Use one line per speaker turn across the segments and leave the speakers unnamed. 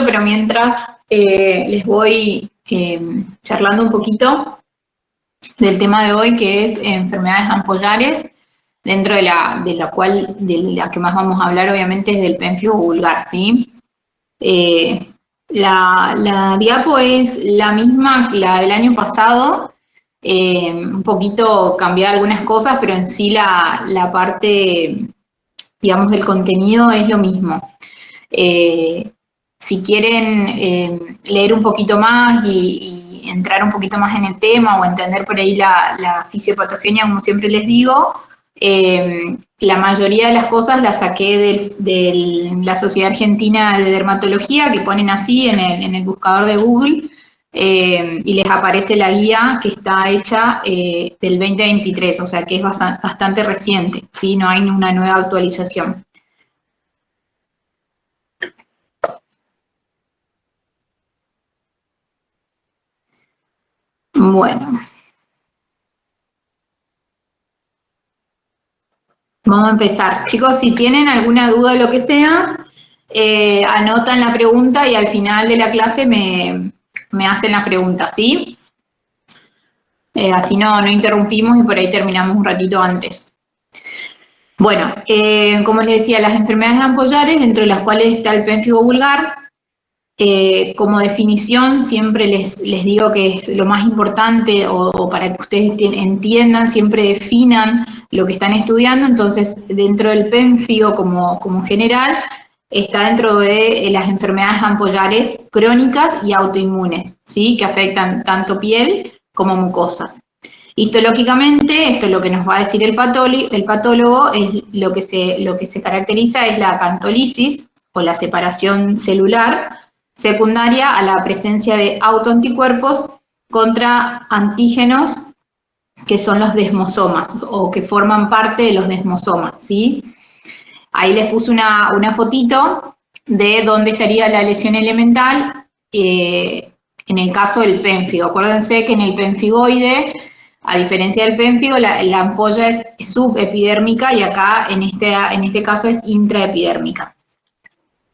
ratito, pero mientras les voy charlando un poquito del tema de hoy, que es enfermedades ampollares, dentro de la que más vamos a hablar, obviamente, es del pérfido vulgar, ¿sí? La diapo es la misma que la del año pasado, un poquito cambiar algunas cosas, pero en sí la parte, digamos, del contenido es lo mismo. Si quieren leer un poquito más y entrar un poquito más en el tema o entender por ahí la fisiopatogenia, como siempre les digo, la mayoría de las cosas las saqué de la Sociedad Argentina de Dermatología, que ponen así en el buscador de Google, y les aparece la guía que está hecha del 2023, o sea que es bastante reciente, ¿sí? No hay una nueva actualización. Bueno. Vamos a empezar. Chicos, si tienen alguna duda o lo que sea, anotan la pregunta y al final de la clase me hacen la pregunta, ¿sí? Así no interrumpimos y por ahí terminamos un ratito antes. Bueno, como les decía, las enfermedades ampollares, dentro de las cuales está el pérfido vulgar, como definición siempre les digo que es lo más importante o para que ustedes entiendan, siempre definan lo que están estudiando. Entonces dentro del pérfido como general está dentro de las enfermedades ampollares crónicas y autoinmunes, ¿sí? Que afectan tanto piel como mucosas. Histológicamente, esto es lo que nos va a decir el patólogo, es lo que se caracteriza es la acantolisis o la separación celular secundaria a la presencia de autoanticuerpos contra antígenos que son los desmosomas o que forman parte de los desmosomas, ¿sí? Ahí les puse una fotito de dónde estaría la lesión elemental en el caso del pénfigo. Acuérdense que en el pénfigoide, a diferencia del pénfigo, la ampolla es subepidérmica y acá en este caso es intraepidérmica.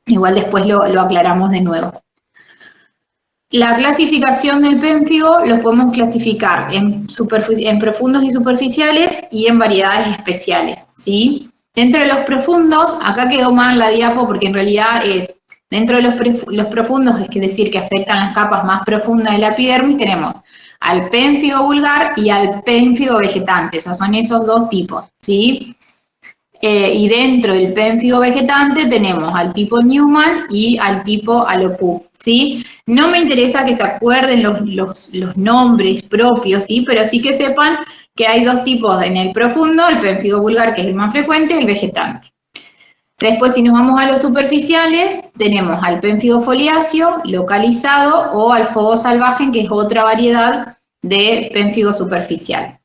Igual después lo aclaramos de nuevo. La clasificación del pénfigo los podemos clasificar en profundos y superficiales y en variedades especiales, ¿sí? Dentro de los profundos, acá quedó mal la diapo porque en realidad es, dentro de los profundos, es decir, que afectan las capas más profundas de la epidermis, tenemos al pénfigo vulgar y al pénfigo vegetante, o sea, son esos dos tipos, ¿sí? Y dentro del pénfigo vegetante tenemos al tipo Newman y al tipo Alopup, ¿sí? No me interesa que se acuerden los nombres propios, ¿sí? Pero sí que sepan que hay dos tipos en el profundo, el pénfigo vulgar, que es el más frecuente, y el vegetante. Después, si nos vamos a los superficiales, tenemos al pénfigo foliáceo, localizado, o al fogo salvaje, que es otra variedad de pénfigo superficial.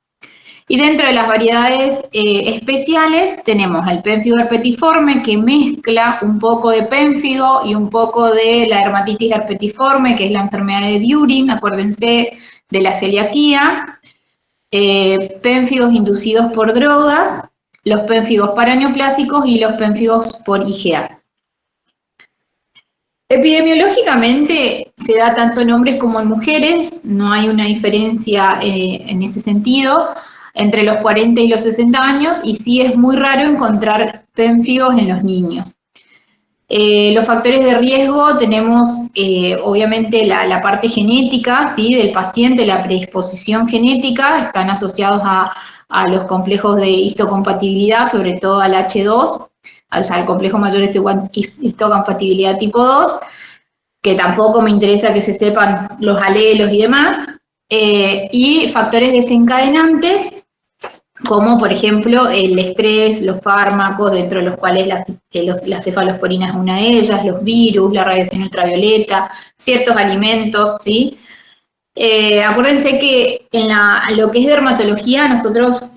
Y dentro de las variedades especiales tenemos el pénfigo herpetiforme, que mezcla un poco de pénfigo y un poco de la dermatitis herpetiforme, que es la enfermedad de Durin, acuérdense de la celiaquía, pénfigos inducidos por drogas, los pénfigos paraneoplásicos y los pénfigos por IgA. Epidemiológicamente se da tanto en hombres como en mujeres, no hay una diferencia en ese sentido entre los 40 y los 60 años, y sí es muy raro encontrar pénfigos en los niños. Los factores de riesgo tenemos obviamente la parte genética, ¿sí? Del paciente, la predisposición genética, están asociados a los complejos de histocompatibilidad, sobre todo al H2, al complejo mayor histocompatibilidad tipo 2, que tampoco me interesa que se sepan los alelos y demás, y factores desencadenantes, como por ejemplo el estrés, los fármacos, dentro de los cuales la cefalosporina es una de ellas, los virus, la radiación ultravioleta, ciertos alimentos, ¿sí? Acuérdense que en lo que es dermatología, nosotros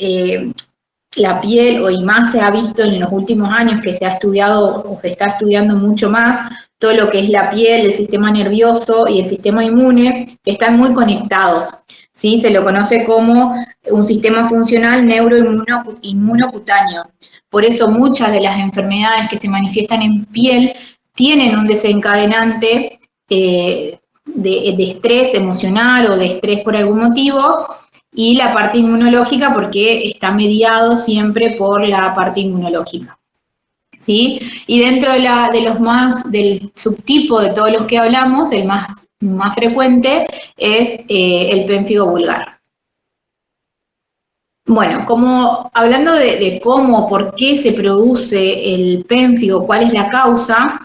la piel, y más se ha visto en los últimos años que se ha estudiado o se está estudiando mucho más, todo lo que es la piel, el sistema nervioso y el sistema inmune, están muy conectados, ¿sí? Se lo conoce como un sistema funcional neuroinmunocutáneo. Por eso muchas de las enfermedades que se manifiestan en piel tienen un desencadenante de estrés emocional o de estrés por algún motivo, y la parte inmunológica porque está mediado siempre por la parte inmunológica, ¿sí? Y dentro del subtipo de todos los que hablamos, el más frecuente es el pénfigo vulgar. Bueno, hablando de cómo, por qué se produce el pénfigo, cuál es la causa,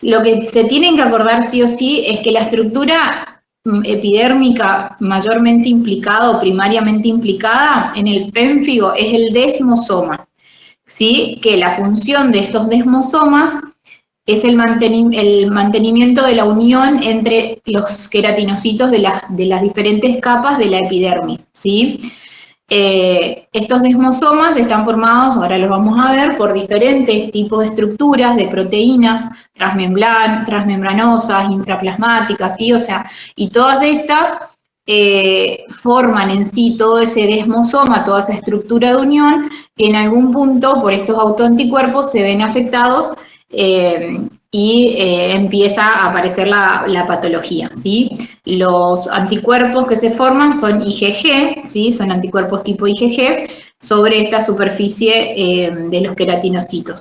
lo que se tienen que acordar sí o sí es que la estructura epidérmica mayormente implicada o primariamente implicada en el pénfigo es el desmosoma, ¿sí? Que la función de estos desmosomas es el mantenimiento de la unión entre los queratinocitos de las diferentes capas de la epidermis, ¿sí? Estos desmosomas están formados, ahora los vamos a ver, por diferentes tipos de estructuras, de proteínas transmembranosas, intraplasmáticas, ¿sí? O sea, y todas estas forman en sí todo ese desmosoma, toda esa estructura de unión, que en algún punto por estos autoanticuerpos se ven afectados y empieza a aparecer la patología, ¿sí? Los anticuerpos que se forman son IgG, ¿sí? Son anticuerpos tipo IgG sobre esta superficie de los queratinocitos,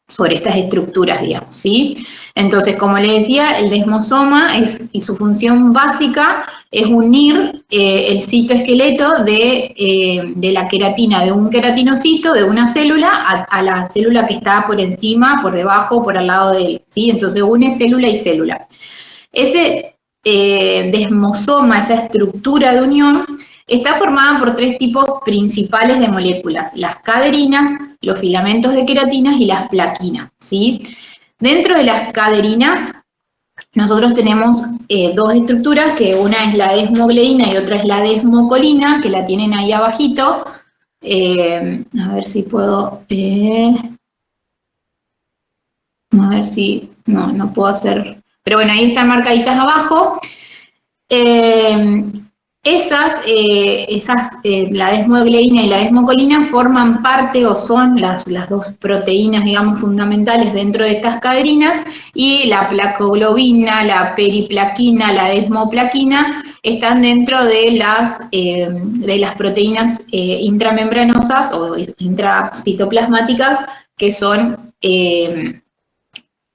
sobre estas estructuras, digamos, ¿sí? Entonces, como les decía, el desmosoma y su función básica es unir el citoesqueleto de la queratina, de un queratinocito, de una célula, a la célula que está por encima, por debajo, por al lado de él, ¿sí? Entonces une célula y célula. Ese desmosoma, esa estructura de unión, está formada por tres tipos principales de moléculas: las caderinas, los filamentos de queratinas y las plaquinas, ¿sí? Dentro de las caderinas, nosotros tenemos dos estructuras, que una es la desmogleína y otra es la desmocolina, que la tienen ahí abajito. A ver si puedo... a ver si... No puedo hacer... Pero bueno, ahí están marcaditas abajo. La desmogleína y la desmocolina forman parte o son las dos proteínas, digamos, fundamentales dentro de estas caderinas, y la placoglobina, la periplaquina, la desmoplaquina están dentro de las proteínas intramembranosas o intracitoplasmáticas, que son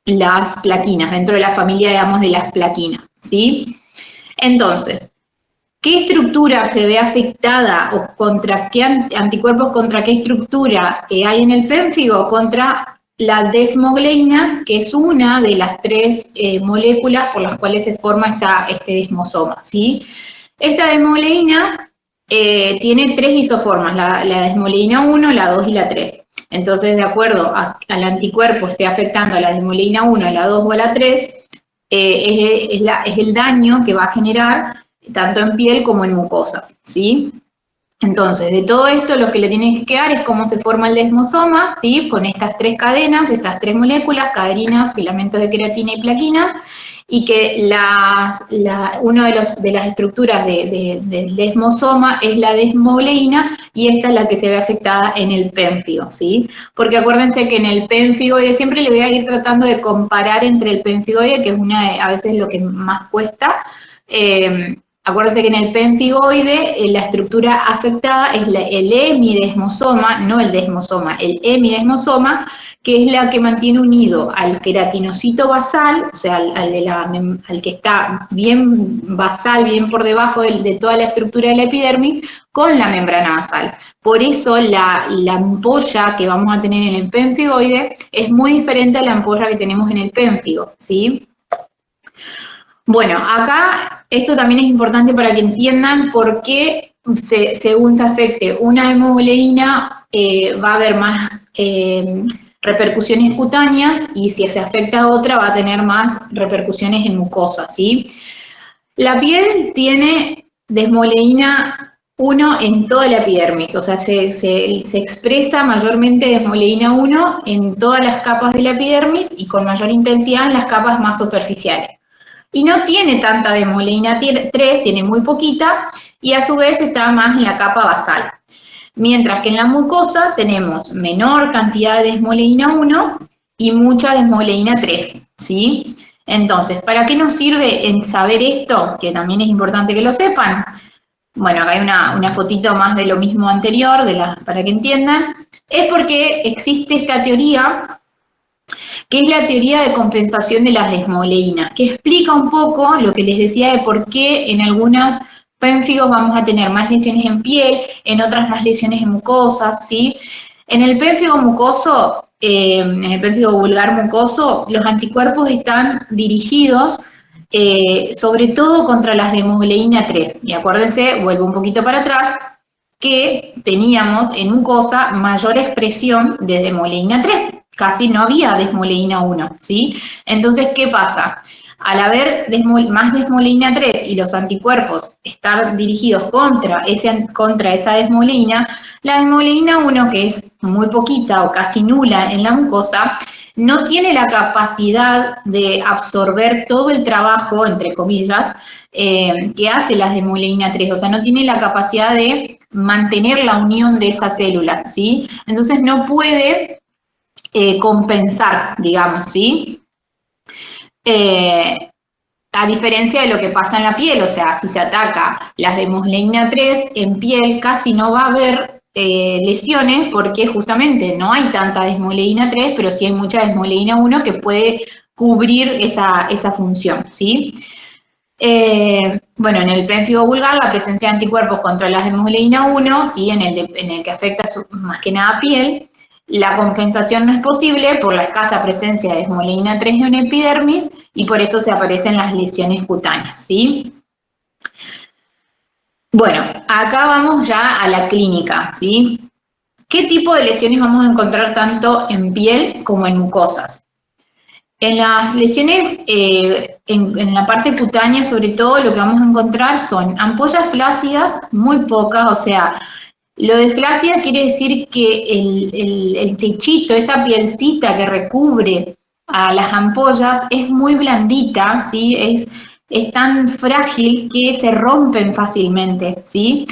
las plaquinas, dentro de la familia, digamos, de las plaquinas, ¿sí? Entonces, ¿qué estructura se ve afectada o contra qué anticuerpos, contra qué estructura hay en el pénfigo? Contra la desmogleína, que es una de las tres moléculas por las cuales se forma este desmosoma, ¿sí? Esta desmogleína tiene tres isoformas, la desmogleína 1, la 2 y la 3. Entonces, de acuerdo al anticuerpo esté afectando a la desmogleína 1, a la 2 o a la 3, es el daño que va a generar tanto en piel como en mucosas, ¿sí? Entonces, de todo esto, lo que le tiene que quedar es cómo se forma el desmosoma, ¿sí? Con estas tres cadenas, estas tres moléculas, caderinas, filamentos de queratina y plaquina, y que una de las estructuras del desmosoma es la desmogleína, y esta es la que se ve afectada en el pénfigo, ¿sí? Porque acuérdense que en el pénfigoide, siempre le voy a ir tratando de comparar entre el pénfigoide, que es a veces lo que más cuesta. Acuérdense que en el pénfigoide la estructura afectada es el hemidesmosoma, no el desmosoma, el hemidesmosoma, que es la que mantiene unido al queratinocito basal, o sea, al que está bien basal, bien por debajo de toda la estructura de la epidermis, con la membrana basal. Por eso la ampolla que vamos a tener en el pénfigoide es muy diferente a la ampolla que tenemos en el pénfigo, ¿sí? Bueno, acá esto también es importante para que entiendan por qué según se afecte una hemogleína va a haber más repercusiones cutáneas, y si se afecta a otra va a tener más repercusiones en mucosa, ¿sí? La piel tiene desmogleína 1 en toda la epidermis, o sea, se expresa mayormente desmogleína 1 en todas las capas de la epidermis y con mayor intensidad en las capas más superficiales. Y no tiene tanta desmogleína 3, tiene muy poquita, y a su vez está más en la capa basal. Mientras que en la mucosa tenemos menor cantidad de desmogleína 1 y mucha desmogleína 3, ¿sí? Entonces, ¿para qué nos sirve en saber esto? Que también es importante que lo sepan. Bueno, acá hay una fotito más de lo mismo anterior, para que entiendan. Es porque existe esta teoría, que es la teoría de compensación de las desmoleínas, que explica un poco lo que les decía de por qué en algunas pénfigos vamos a tener más lesiones en piel, en otras más lesiones en mucosas, ¿sí? En el pénfigo mucoso, en el pénfigo vulgar mucoso, los anticuerpos están dirigidos sobre todo contra las de desmoleína 3. Y acuérdense, vuelvo un poquito para atrás, que teníamos en mucosa mayor expresión de desmoleína 3. Casi no había desmoleína 1, ¿sí? Entonces, ¿qué pasa? Al haber más desmoleína 3 y los anticuerpos estar dirigidos contra esa desmoleína, la desmoleína 1, que es muy poquita o casi nula en la mucosa, no tiene la capacidad de absorber todo el trabajo, entre comillas, que hace la desmoleína 3, o sea, no tiene la capacidad de mantener la unión de esas células, ¿sí? Entonces no puede compensar, digamos, ¿sí? A diferencia de lo que pasa en la piel, o sea, si se ataca las desmoleína 3 en piel casi no va a haber lesiones porque justamente no hay tanta desmoleína 3, pero sí hay mucha desmoleína 1 que puede cubrir esa función, ¿sí? Bueno, en el pénfigo vulgar la presencia de anticuerpos contra las desmoleína 1, ¿sí? en el que afecta más que nada piel, la compensación no es posible por la escasa presencia de desmoleína 3 en epidermis y por eso se aparecen las lesiones cutáneas, ¿sí? Bueno, acá vamos ya a la clínica, ¿sí? ¿Qué tipo de lesiones vamos a encontrar tanto en piel como en mucosas? En las lesiones, en la parte cutánea sobre todo, lo que vamos a encontrar son ampollas flácidas, muy pocas, o sea, lo de flácida quiere decir que el techito, esa pielcita que recubre a las ampollas es muy blandita, ¿sí? Es tan frágil que se rompen fácilmente, ¿sí?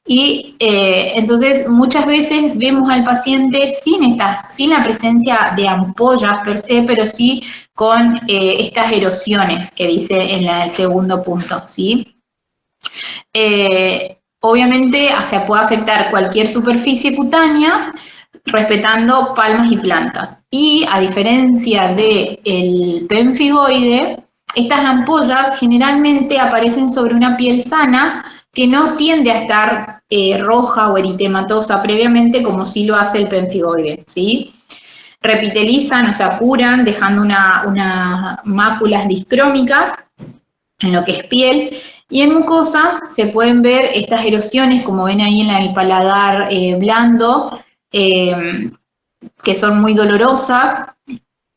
Y entonces muchas veces vemos al paciente sin la presencia de ampollas per se, pero sí con estas erosiones que dice en el segundo punto, ¿sí? Obviamente, o sea, puede afectar cualquier superficie cutánea, respetando palmas y plantas. Y a diferencia del pemfigoide, estas ampollas generalmente aparecen sobre una piel sana que no tiende a estar roja o eritematosa previamente como sí lo hace el pemfigoide, ¿sí? Repitelizan, o sea, curan, dejando unas máculas discrómicas en lo que es piel, y en mucosas se pueden ver estas erosiones, como ven ahí en el paladar blando, que son muy dolorosas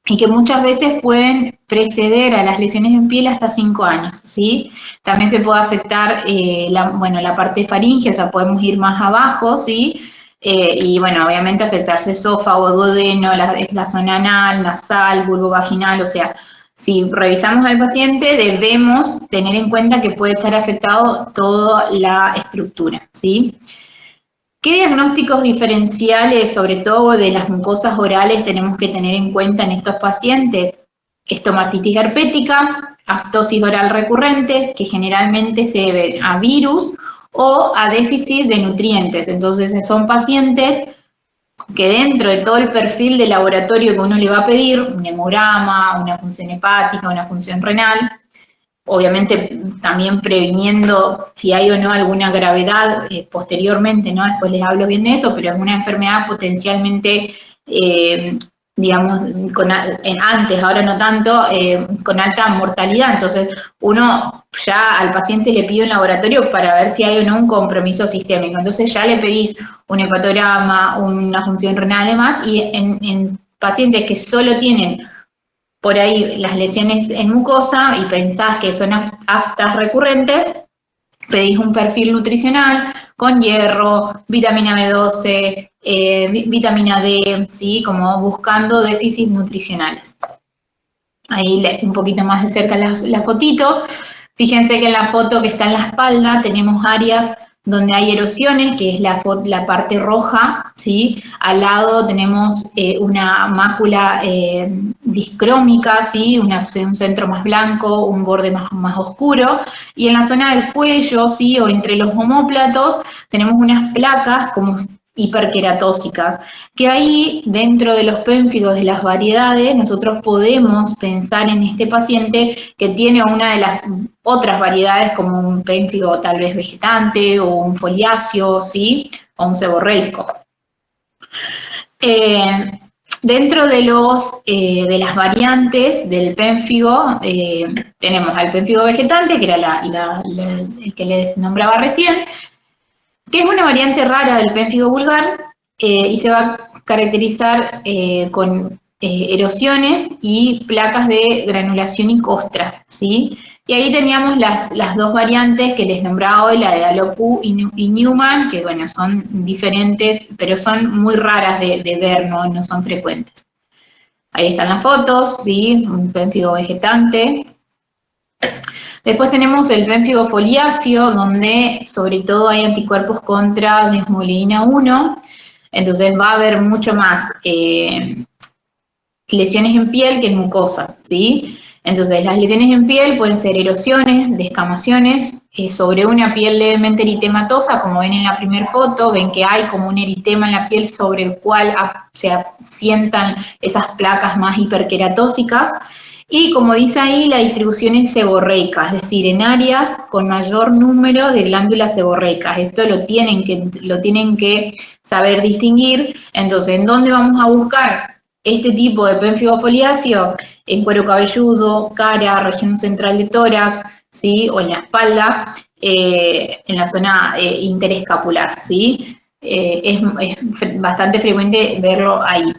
y que muchas veces pueden preceder a las lesiones en piel hasta 5 años, ¿sí? También se puede afectar, la parte faríngea, o sea, podemos ir más abajo, ¿sí? Y bueno, obviamente afectarse esófago, duodeno, la zona anal, nasal, bulbo vaginal, o sea, si revisamos al paciente debemos tener en cuenta que puede estar afectado toda la estructura, ¿sí? ¿Qué diagnósticos diferenciales, sobre todo de las mucosas orales, tenemos que tener en cuenta en estos pacientes? Estomatitis herpética, aftosis oral recurrentes, que generalmente se deben a virus o a déficit de nutrientes. Entonces son pacientes que dentro de todo el perfil de laboratorio que uno le va a pedir, un hemograma, una función hepática, una función renal, obviamente también previniendo si hay o no alguna gravedad posteriormente, ¿no? Después les hablo bien de eso, pero alguna enfermedad potencialmente, digamos, antes, ahora no tanto, con alta mortalidad. Entonces, uno ya al paciente le pide un laboratorio para ver si hay o no un compromiso sistémico. Entonces, ya le pedís un hepatograma, una función renal y demás, y en pacientes que solo tienen por ahí las lesiones en mucosa y pensás que son aftas recurrentes, pedís un perfil nutricional con hierro, vitamina B12, vitamina D, ¿sí? Como buscando déficits nutricionales. Ahí un poquito más de cerca las fotitos. Fíjense que en la foto que está en la espalda tenemos áreas donde hay erosiones, que es la parte roja, ¿sí? Al lado tenemos una mácula discrómica, ¿sí? Un centro más blanco, un borde más oscuro, y en la zona del cuello, ¿sí? O entre los omóplatos, tenemos unas placas como hiperqueratóxicas, que ahí dentro de los pénfigos de las variedades nosotros podemos pensar en este paciente que tiene una de las otras variedades como un pénfigo tal vez vegetante o un foliáceo, ¿sí? O un seborreico. Dentro de las variantes del pénfigo tenemos al pénfigo vegetante, que era el que les nombraba recién, que es una variante rara del pénfigo vulgar y se va a caracterizar con erosiones y placas de granulación y costras, ¿sí? Y ahí teníamos las dos variantes que les nombraba hoy, la de Alopu y Newman, que bueno, son diferentes, pero son muy raras de ver, no son frecuentes. Ahí están las fotos, ¿sí? Un pénfigo vegetante. Después tenemos el pénfigo foliáceo, donde sobre todo hay anticuerpos contra desmoilina 1, entonces va a haber mucho más lesiones en piel que en mucosas, ¿sí? Entonces las lesiones en piel pueden ser erosiones, descamaciones, sobre una piel levemente eritematosa, como ven en la primera foto, ven que hay como un eritema en la piel sobre el cual se asientan esas placas más hiperqueratóxicas, y como dice ahí, la distribución es seborreica, es decir, en áreas con mayor número de glándulas seborreicas. Esto lo tienen que saber distinguir. Entonces, ¿en dónde vamos a buscar este tipo de pénfigo foliáceo? En cuero cabelludo, cara, región central de tórax, ¿sí? O en la espalda, en la zona interescapular, ¿sí? Es bastante frecuente verlo ahí.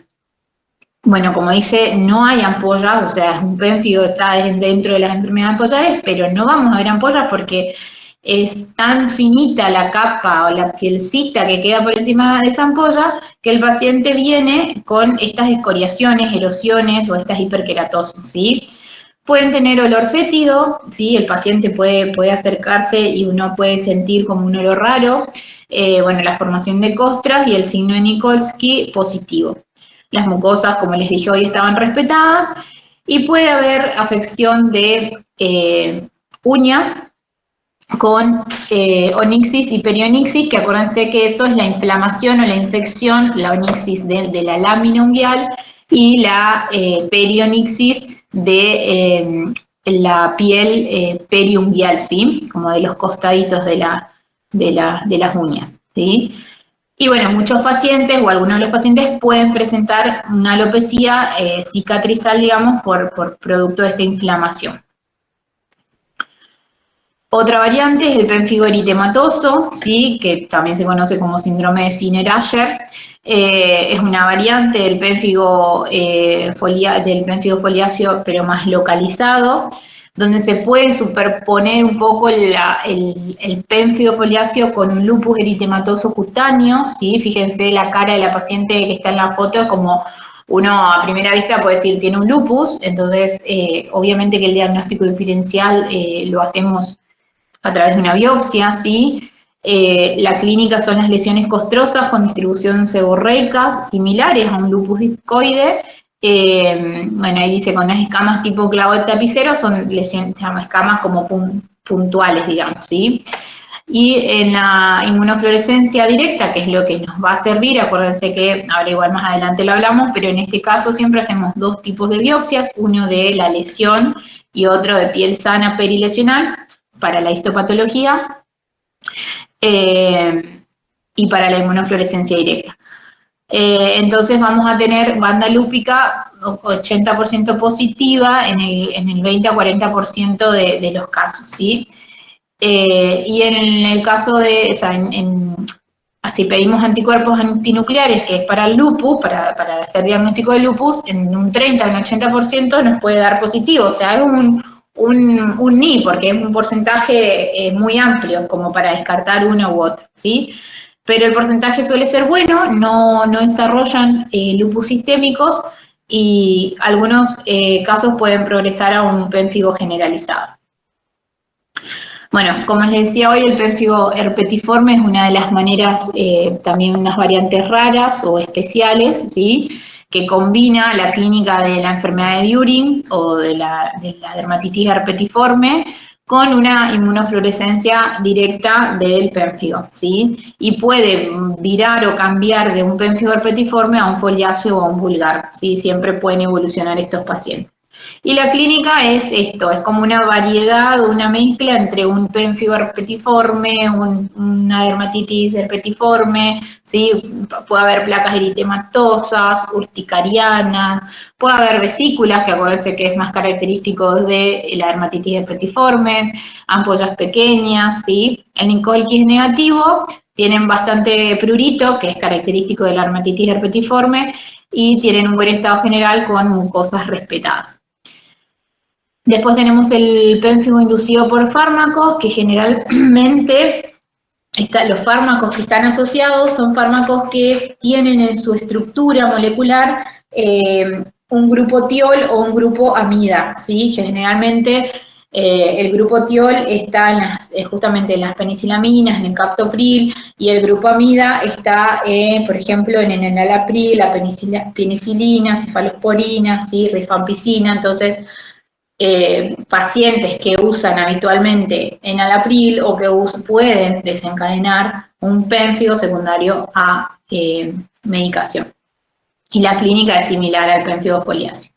Bueno, como dice, no hay ampollas, o sea, un pénfigo está dentro de las enfermedades ampollares, pero no vamos a ver ampollas porque es tan finita la capa o la pielcita que queda por encima de esa ampolla que el paciente viene con estas escoriaciones, erosiones o estas hiperqueratosis, ¿sí? Pueden tener olor fétido, ¿sí? El paciente puede acercarse y uno puede sentir como un olor raro, bueno, la formación de costras y el signo de Nikolsky positivo. Las mucosas, como les dije hoy, estaban respetadas y puede haber afección de uñas con onixis y perionixis, que acuérdense que eso es la inflamación o la infección, la onixis de la lámina unguial y la perionixis de la piel periunguial, ¿sí? Como de los costaditos de las uñas, ¿sí? Y bueno, muchos pacientes o algunos de los pacientes pueden presentar una alopecia cicatrizal, digamos, por producto de esta inflamación. Otra variante es el pénfigo eritematoso, ¿sí? Que también se conoce como síndrome de Zinner-Ayer. Es una variante del pénfigo foliáceo, pero más localizado, donde se puede superponer un poco el pénfigo foliáceo con un lupus eritematoso cutáneo, ¿sí? Fíjense la cara de la paciente que está en la foto, como uno a primera vista puede decir tiene un lupus, entonces obviamente que el diagnóstico diferencial lo hacemos a través de una biopsia, ¿sí? La clínica son las lesiones costrosas con distribución seborreicas, similares a un lupus discoide. Bueno, ahí dice con las escamas tipo clavo de tapicero, son lesiones, se llama escamas como puntuales, digamos, ¿sí? Y en la inmunofluorescencia directa, que es lo que nos va a servir, acuérdense que ahora igual más adelante lo hablamos, pero en este caso siempre hacemos dos tipos de biopsias, uno de la lesión y otro de piel sana perilesional, para la histopatología y para la inmunofluorescencia directa. Entonces vamos a tener banda lúpica 80% positiva en el 20 a 40% de los casos, ¿sí? Y en el caso de, o sea, si pedimos anticuerpos antinucleares, que es para el lupus, para hacer diagnóstico de lupus, en un 30 o un 80% nos puede dar positivo, o sea, es un ni, porque es un porcentaje muy amplio como para descartar uno u otro, ¿sí? Pero el porcentaje suele ser bueno, no desarrollan lupus sistémicos y algunos casos pueden progresar a un pénfigo generalizado. Bueno, como les decía hoy, el pénfigo herpetiforme es una de las maneras, también unas variantes raras o especiales, ¿sí? Que combina la clínica de la enfermedad de During o de la dermatitis herpetiforme con una inmunofluorescencia directa del pénfigo, ¿sí? Y puede virar o cambiar de un pénfigo herpetiforme a un foliáceo o a un vulgar, ¿sí? Siempre pueden evolucionar estos pacientes. Y la clínica es esto, es como una variedad, una mezcla entre un pénfigo herpetiforme, una dermatitis herpetiforme, ¿sí? Puede haber placas eritematosas, urticarianas, puede haber vesículas, que acuérdense que es más característico de la dermatitis herpetiforme, ampollas pequeñas, ¿sí? El Nikolsky es negativo, tienen bastante prurito, que es característico de la dermatitis herpetiforme, y tienen un buen estado general con mucosas respetadas. Después tenemos el pénfigo inducido por fármacos, que generalmente los fármacos que están asociados son fármacos que tienen en su estructura molecular un grupo tiol o un grupo amida, ¿sí? Generalmente el grupo tiol está justamente en las penicilaminas, en el captopril, y el grupo amida está, por ejemplo, en el enalapril, la penicilina, cefalosporina, ¿sí? Rifampicina. Entonces, pacientes que usan habitualmente enalapril o que pueden desencadenar un pénfigo secundario a medicación. Y la clínica es similar al pénfigo foliáceo.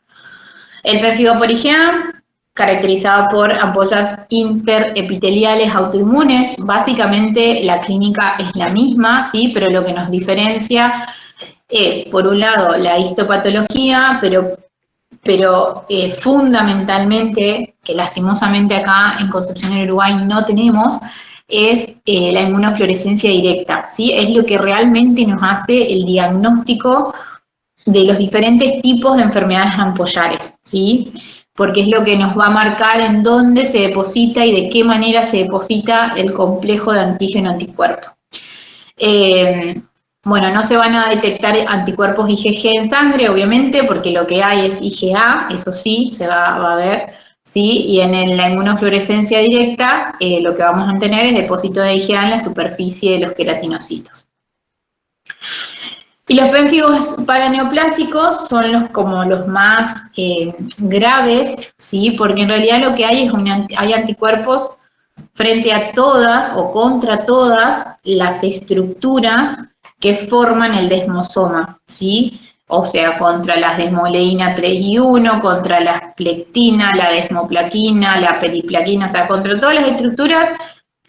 El pénfigo por IgA, caracterizado por ampollas interepiteliales autoinmunes, básicamente la clínica es la misma, ¿sí? Pero lo que nos diferencia es, por un lado, la histopatología, pero fundamentalmente, que lastimosamente acá en Concepción del Uruguay no tenemos, es la inmunofluorescencia directa, ¿sí? Es lo que realmente nos hace el diagnóstico de los diferentes tipos de enfermedades ampollares, ¿sí? Porque es lo que nos va a marcar en dónde se deposita y de qué manera se deposita el complejo de antígeno-anticuerpo. Bueno, no se van a detectar anticuerpos IgG en sangre, obviamente, porque lo que hay es IgA, eso sí, se va a ver, ¿sí? Y en la inmunofluorescencia directa, lo que vamos a tener es depósito de IgA en la superficie de los queratinocitos. Y los pénfigos paraneoplásicos son como los más graves, ¿sí? Porque en realidad lo que hay es hay anticuerpos frente a todas o contra todas las estructuras que forman el desmosoma, ¿sí? O sea, contra las desmoleína 3 y 1, contra la plectina, la desmoplaquina, la periplaquina, o sea, contra todas las estructuras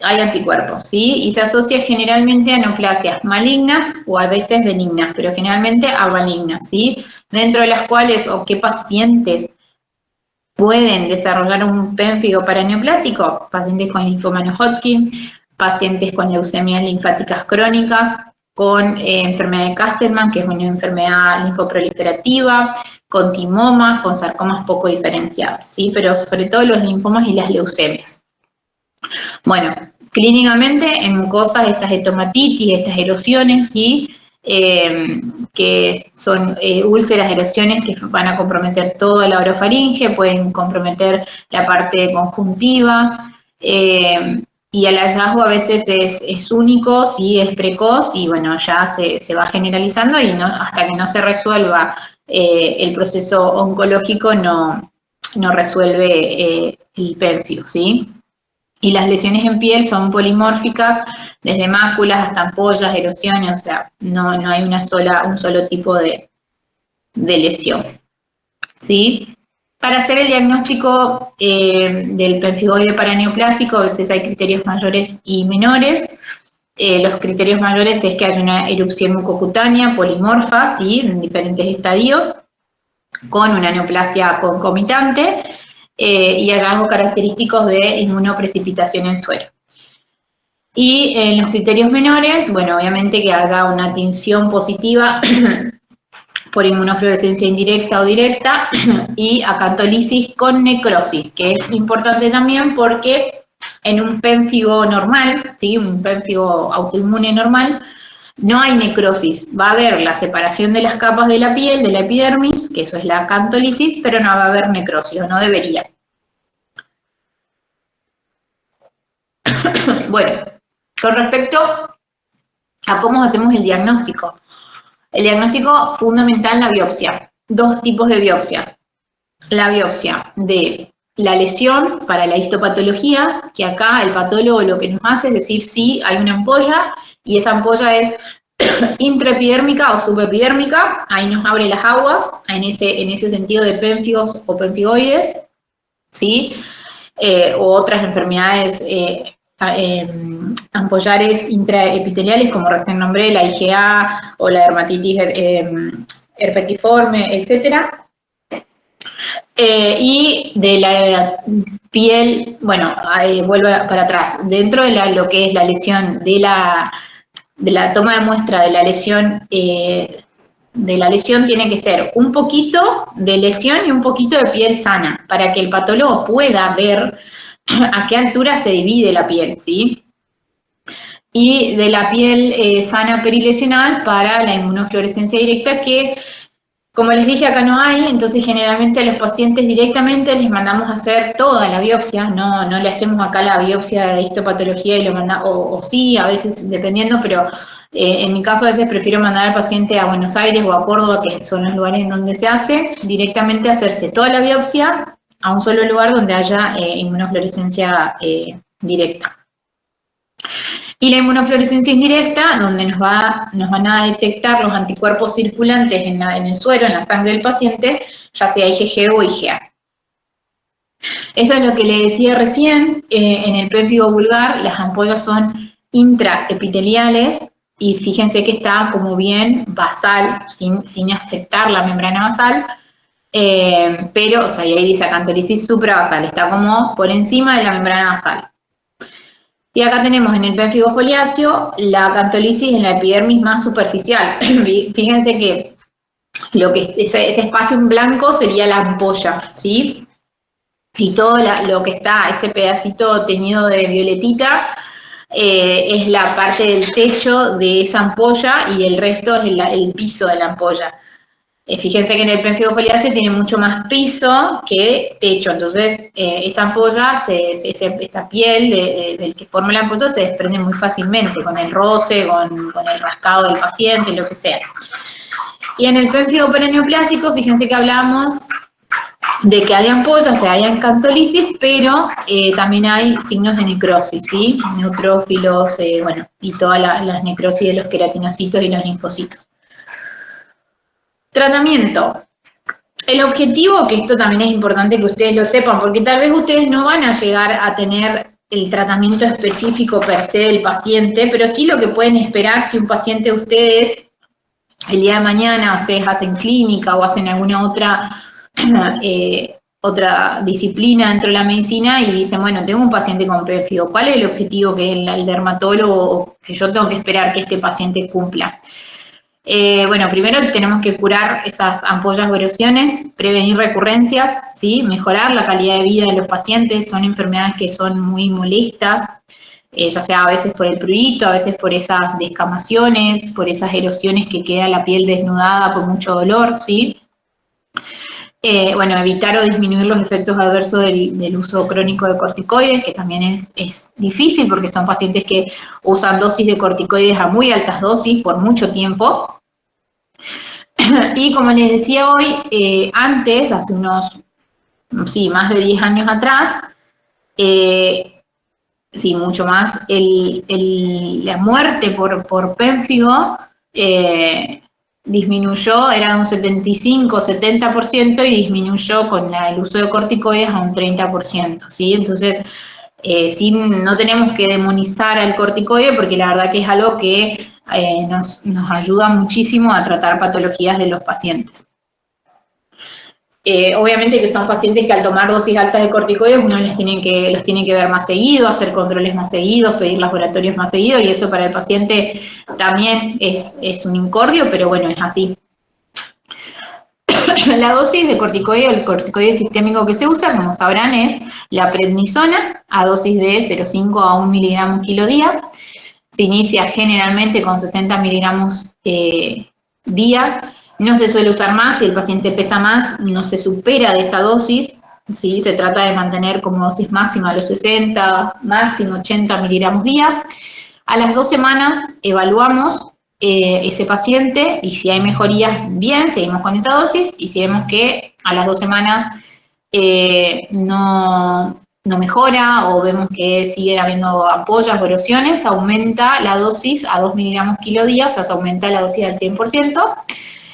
hay anticuerpos, ¿sí? Y se asocia generalmente a neoplasias malignas o a veces benignas, pero generalmente a malignas, ¿sí? Dentro de las cuales, o qué pacientes pueden desarrollar un pénfigo paraneoplásico, pacientes con linfoma no Hodgkin, pacientes con leucemias linfáticas crónicas, con enfermedad de Castleman, que es una enfermedad linfoproliferativa, con timomas, con sarcomas poco diferenciados, ¿sí? Pero sobre todo los linfomas y las leucemias. Bueno, clínicamente en mucosas estas estomatitis, estas erosiones, ¿sí? Que son úlceras, erosiones que van a comprometer toda la orofaringe, pueden comprometer la parte de conjuntivas, y el hallazgo a veces es único, sí, es precoz, y bueno, ya se va generalizando, y hasta que no se resuelva el proceso oncológico no resuelve el pénfigo, ¿sí? Y las lesiones en piel son polimórficas, desde máculas hasta ampollas, erosiones, o sea, no hay un solo tipo de lesión, ¿sí? Para hacer el diagnóstico del pénfigoide paraneoplásico, a veces hay criterios mayores y menores. Los criterios mayores es que haya una erupción mucocutánea polimorfa, ¿sí? En diferentes estadios, con una neoplasia concomitante, y hallazgos característicos de inmunoprecipitación en suero. Y en los criterios menores, bueno, obviamente que haya una tinción positiva por inmunofluorescencia indirecta o directa y acantolisis con necrosis, que es importante también porque en un pénfigo normal, ¿sí? Un pénfigo autoinmune normal, no hay necrosis, va a haber la separación de las capas de la piel, de la epidermis, que eso es la acantolisis, pero no va a haber necrosis, o no debería. Bueno, con respecto a cómo hacemos el diagnóstico. El diagnóstico fundamental, la biopsia. Dos tipos de biopsias. La biopsia de la lesión para la histopatología, que acá el patólogo lo que nos hace es decir si hay una ampolla, y esa ampolla es intraepidérmica o subepidérmica, ahí nos abre las aguas, en ese sentido de pénfigos o pénfigoides, ¿sí? O otras enfermedades ampollares intraepiteliales, como recién nombré, la IgA o la dermatitis herpetiforme, etcétera. Y de la piel, bueno, vuelvo para atrás, dentro de lo que es la lesión de la toma de muestra de la lesión tiene que ser un poquito de lesión y un poquito de piel sana, para que el patólogo pueda ver a qué altura se divide la piel, ¿sí? Y de la piel sana perilesional para la inmunofluorescencia directa, que, como les dije, acá no hay, entonces generalmente a los pacientes directamente les mandamos a hacer toda la biopsia, no le hacemos acá la biopsia de histopatología y lo mandamos, o sí, a veces dependiendo, pero en mi caso a veces prefiero mandar al paciente a Buenos Aires o a Córdoba, que son los lugares en donde se hace, directamente hacerse toda la biopsia a un solo lugar donde haya inmunofluorescencia directa. Y la inmunofluorescencia indirecta, donde nos van a detectar los anticuerpos circulantes en el suero, en la sangre del paciente, ya sea IgG o IgA. Eso es lo que le decía recién, en el pénfigo vulgar las ampollas son intraepiteliales, y fíjense que está como bien basal, sin afectar la membrana basal, pero, o sea, y ahí dice acantolisis suprabasal, está como por encima de la membrana basal. Y acá tenemos en el pénfigo foliáceo la acantolisis en la epidermis más superficial. Fíjense que ese espacio en blanco sería la ampolla, ¿sí? Y todo lo que está, ese pedacito teñido de violetita, es la parte del techo de esa ampolla, y el resto es el piso de la ampolla. Fíjense que en el pénfigo foliáceo tiene mucho más piso que techo, entonces esa ampolla, esa piel del que forma la ampolla se desprende muy fácilmente con el roce, con el rascado del paciente, lo que sea. Y en el pénfigo perineoplásico, fíjense que hablábamos de que hay ampollas, o sea, hay acantolisis, pero también hay signos de necrosis, ¿sí? Neutrófilos, bueno, y todas las necrosis de los queratinocitos y los linfocitos. Tratamiento. El objetivo, que esto también es importante que ustedes lo sepan, porque tal vez ustedes no van a llegar a tener el tratamiento específico per se del paciente, pero sí lo que pueden esperar si un paciente de ustedes, el día de mañana, ustedes hacen clínica o hacen alguna otra disciplina dentro de la medicina y dicen, bueno, tengo un paciente con pénfigo, ¿cuál es el objetivo que el dermatólogo, que yo tengo que esperar que este paciente cumpla? Bueno, primero tenemos que curar esas ampollas o erosiones, prevenir recurrencias, ¿sí? Mejorar la calidad de vida de los pacientes. Son enfermedades que son muy molestas, ya sea a veces por el prurito, a veces por esas descamaciones, por esas erosiones que queda la piel desnudada con mucho dolor, ¿sí? Bueno, evitar o disminuir los efectos adversos del uso crónico de corticoides, que también es difícil porque son pacientes que usan dosis de corticoides a muy altas dosis por mucho tiempo. Y como les decía hoy, antes, hace unos, sí, más de 10 años atrás, sí, mucho más, la muerte por pénfigo disminuyó, era de un 75-70% y disminuyó con el uso de corticoides a un 30%, ¿sí? Entonces, sí, no tenemos que demonizar al corticoide porque la verdad que es algo que nos ayuda muchísimo a tratar patologías de los pacientes. Obviamente que son pacientes que al tomar dosis altas de corticoides uno los tiene que ver más seguido, hacer controles más seguidos, pedir laboratorios más seguidos, y eso para el paciente también es un incordio, pero bueno, es así. La dosis de corticoide, el corticoide sistémico que se usa, como sabrán, es la prednisona a dosis de 0,5 a 1 miligramo kilo día. Se inicia generalmente con 60 miligramos día. No se suele usar más, si el paciente pesa más, no se supera de esa dosis, ¿sí? Se trata de mantener como dosis máxima los 60, máximo 80 miligramos día. A las 2 semanas evaluamos ese paciente y si hay mejorías, bien, seguimos con esa dosis, y si vemos que a las 2 semanas no mejora o vemos que sigue habiendo ampollas o erosiones, aumenta la dosis a 2 miligramos kilo día, o sea, se aumenta la dosis al 100%.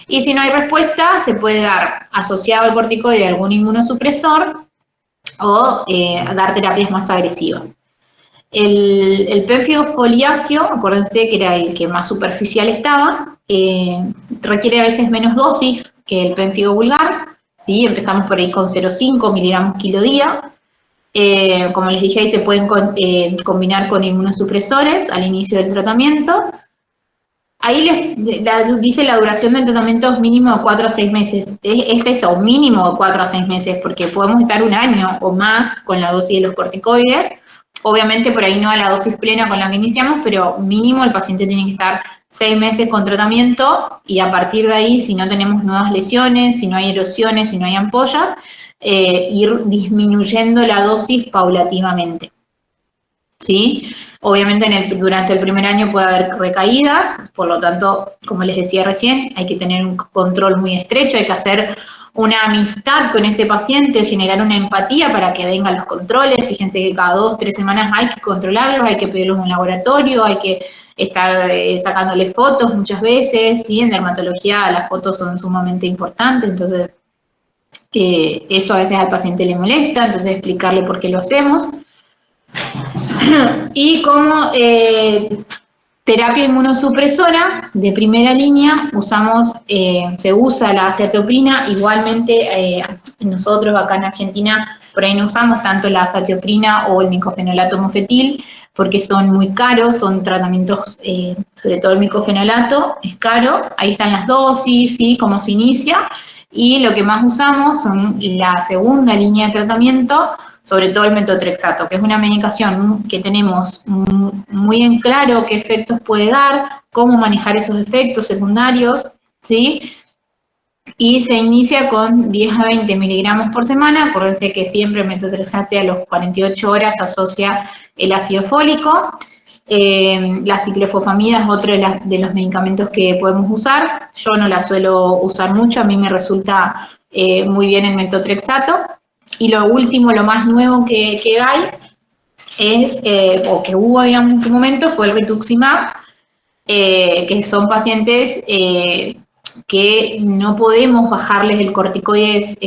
Y si no hay respuesta, se puede dar asociado al corticoide algún inmunosupresor o dar terapias más agresivas. El pénfigo foliáceo, acuérdense que era el que más superficial estaba, requiere a veces menos dosis que el pénfigo vulgar, ¿sí? Empezamos por ahí con 0,5 miligramos kilo día. Como les dije, ahí se pueden combinar con inmunosupresores al inicio del tratamiento. Ahí dice la duración del tratamiento es mínimo de 4 a 6 meses. Es eso, mínimo de 4 a 6 meses, porque podemos estar un año o más con la dosis de los corticoides. Obviamente por ahí no a la dosis plena con la que iniciamos, pero mínimo el paciente tiene que estar 6 meses con tratamiento y a partir de ahí, si no tenemos nuevas lesiones, si no hay erosiones, si no hay ampollas, ir disminuyendo la dosis paulativamente. ¿Sí? Obviamente durante el primer año puede haber recaídas, por lo tanto, como les decía recién, hay que tener un control muy estrecho, hay que hacer una amistad con ese paciente, generar una empatía para que vengan los controles. Fíjense que cada 2 o 3 semanas hay que controlarlos, hay que pedirlos en un laboratorio, hay que estar sacándole fotos muchas veces, ¿sí? En dermatología las fotos son sumamente importantes, entonces eso a veces al paciente le molesta, entonces explicarle por qué lo hacemos. Y como terapia inmunosupresora de primera línea se usa la azatioprina. Igualmente nosotros acá en Argentina por ahí no usamos tanto la azatioprina o el micofenolato mofetil porque son muy caros, son tratamientos, sobre todo el micofenolato es caro, ahí están las dosis, ¿sí? Cómo se inicia, y lo que más usamos son la segunda línea de tratamiento, sobre todo el metotrexato, que es una medicación que tenemos muy en claro qué efectos puede dar, cómo manejar esos efectos secundarios, ¿sí? Y se inicia con 10 a 20 miligramos por semana. Acuérdense que siempre el metotrexato a los 48 horas asocia el ácido fólico. La ciclofosfamida es otro de los medicamentos que podemos usar. Yo no la suelo usar mucho, a mí me resulta muy bien el metotrexato. Y lo último, lo más nuevo que hay es, o que hubo, digamos, en su momento, fue el rituximab, que son pacientes que no podemos bajarles el corticoides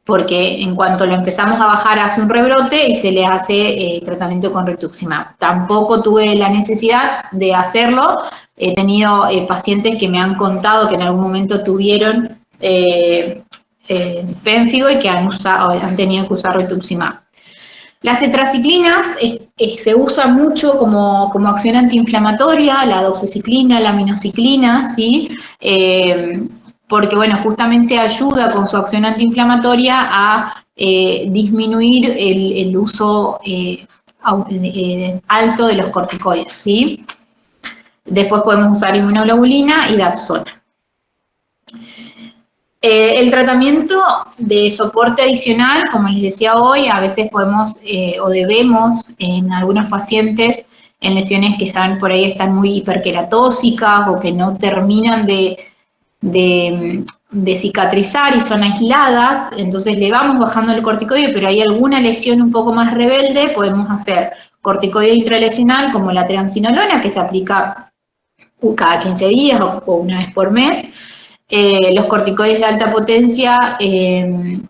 porque en cuanto lo empezamos a bajar hace un rebrote y se les hace tratamiento con rituximab. Tampoco tuve la necesidad de hacerlo. He tenido pacientes que me han contado que en algún momento tuvieron pénfigo y que han tenido que usar rituximab. Las tetraciclinas se usa mucho como acción antiinflamatoria, la doxiciclina, la aminociclina, ¿sí? Porque, bueno, justamente ayuda con su acción antiinflamatoria a disminuir el uso alto de los corticoides, ¿sí? Después podemos usar inmunoglobulina y dapsona. El tratamiento de soporte adicional, como les decía hoy, a veces podemos o debemos en algunos pacientes en lesiones que están por ahí, están muy hiperqueratóxicas o que no terminan de cicatrizar y son aisladas, entonces le vamos bajando el corticoide, pero hay alguna lesión un poco más rebelde, podemos hacer corticoide intralesional como la triamcinolona, que se aplica cada 15 días o una vez por mes. Los corticoides de alta potencia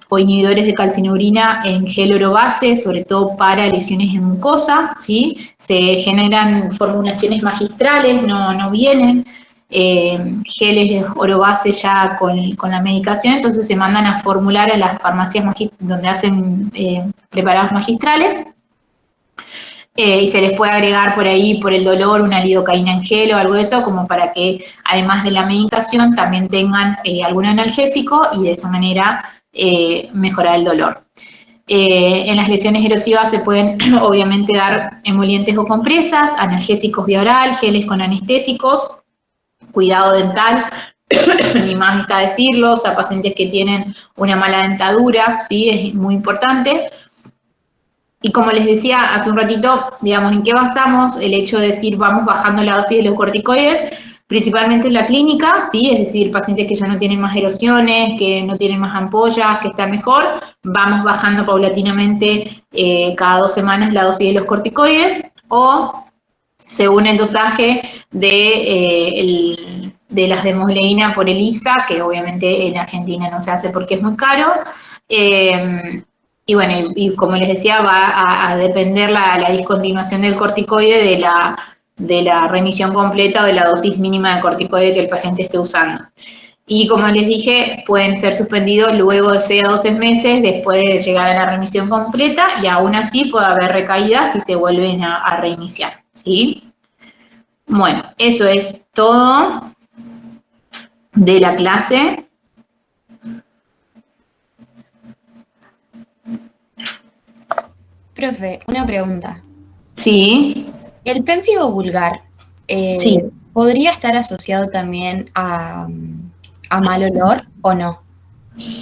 o inhibidores de calcinuria en gel orobase, sobre todo para lesiones en mucosa, ¿sí? Se generan formulaciones magistrales, no vienen geles de orobase ya con la medicación, entonces se mandan a formular a las farmacias donde hacen preparados magistrales. Y se les puede agregar por ahí, por el dolor, una lidocaína en gel o algo de eso, como para que, además de la medicación, también tengan algún analgésico y de esa manera mejorar el dolor. En las lesiones erosivas se pueden, obviamente, dar emolientes o compresas, analgésicos vía oral, geles con anestésicos, cuidado dental, ni más está decirlo, o sea, pacientes que tienen una mala dentadura, ¿sí? Es muy importante. Y como les decía hace un ratito, digamos, ¿en qué basamos el hecho de decir vamos bajando la dosis de los corticoides? Principalmente en la clínica, ¿sí? Es decir, pacientes que ya no tienen más erosiones, que no tienen más ampollas, que están mejor, vamos bajando paulatinamente cada 2 semanas la dosis de los corticoides, o según el dosaje de las desmoleína por ELISA, que obviamente en Argentina no se hace porque es muy caro. Y bueno, y como les decía, va a depender la discontinuación del corticoide de la remisión completa o de la dosis mínima de corticoide que el paciente esté usando. Y como les dije, pueden ser suspendidos luego de 6 a 12 meses después de llegar a la remisión completa y aún así puede haber recaídas si se vuelven a reiniciar, ¿sí? Bueno, eso es todo de la clase.
Profe, una pregunta.
Sí,
¿El pénfigo vulgar
sí.
podría estar asociado también a mal olor o no?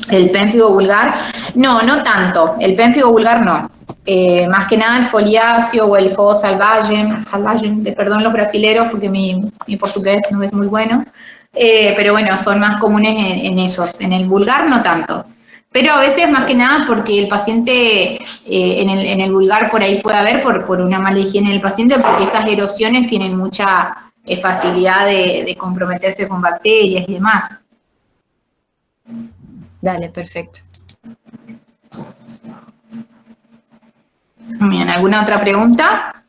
El pénfigo vulgar, no, no tanto. El pénfigo vulgar no. Más que nada el foliáceo o el fogo salvaje, perdón los brasileros porque mi portugués no es muy bueno, pero bueno, son más comunes en esos. En el vulgar no tanto. Pero a veces más que nada porque el paciente en el vulgar por ahí puede haber por una mala higiene del paciente, porque esas erosiones tienen mucha facilidad de comprometerse con bacterias y demás.
Dale, perfecto.
Bien, ¿alguna otra pregunta?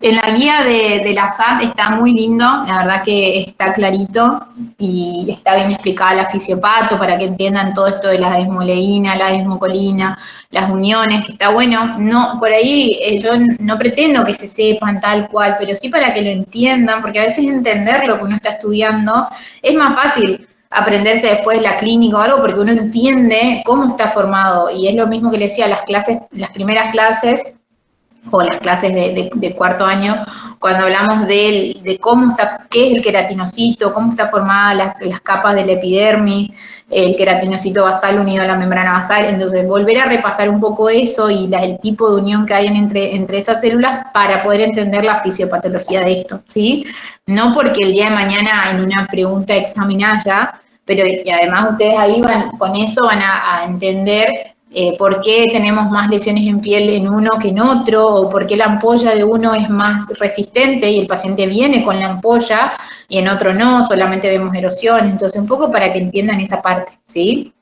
En la guía de la SAT está muy lindo, la verdad que está clarito y está bien explicada la fisiopato para que entiendan todo esto de la desmoleína, la desmocolina, las uniones, que está bueno. No, por ahí yo no pretendo que se sepan tal cual, pero sí para que lo entiendan, porque a veces entender lo que uno está estudiando es más fácil aprenderse después la clínica o algo porque uno entiende cómo está formado y es lo mismo que le decía, las clases, las primeras clases o las clases de cuarto año, cuando hablamos de cómo está, qué es el queratinocito, cómo está formada las capas del epidermis, el queratinocito basal unido a la membrana basal, entonces volver a repasar un poco eso y el tipo de unión que hay entre esas células para poder entender la fisiopatología de esto, ¿sí? No porque el día de mañana en una pregunta examinada, pero y además ustedes ahí con eso van a entender por qué tenemos más lesiones en piel en uno que en otro, o por qué la ampolla de uno es más resistente y el paciente viene con la ampolla y en otro no, solamente vemos erosión. Entonces, un poco para que entiendan esa parte, ¿sí?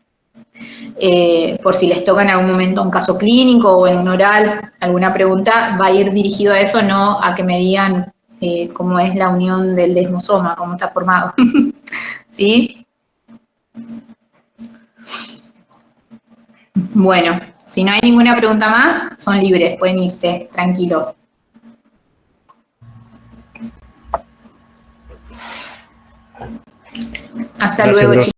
Por si les toca en algún momento un caso clínico o en un oral alguna pregunta, va a ir dirigido a eso, no a que me digan cómo es la unión del desmosoma, cómo está formado. ¿Sí? Bueno, si no hay ninguna pregunta más, son libres, pueden irse, tranquilos. Hasta
Gracias,
luego,
profe.
chicos.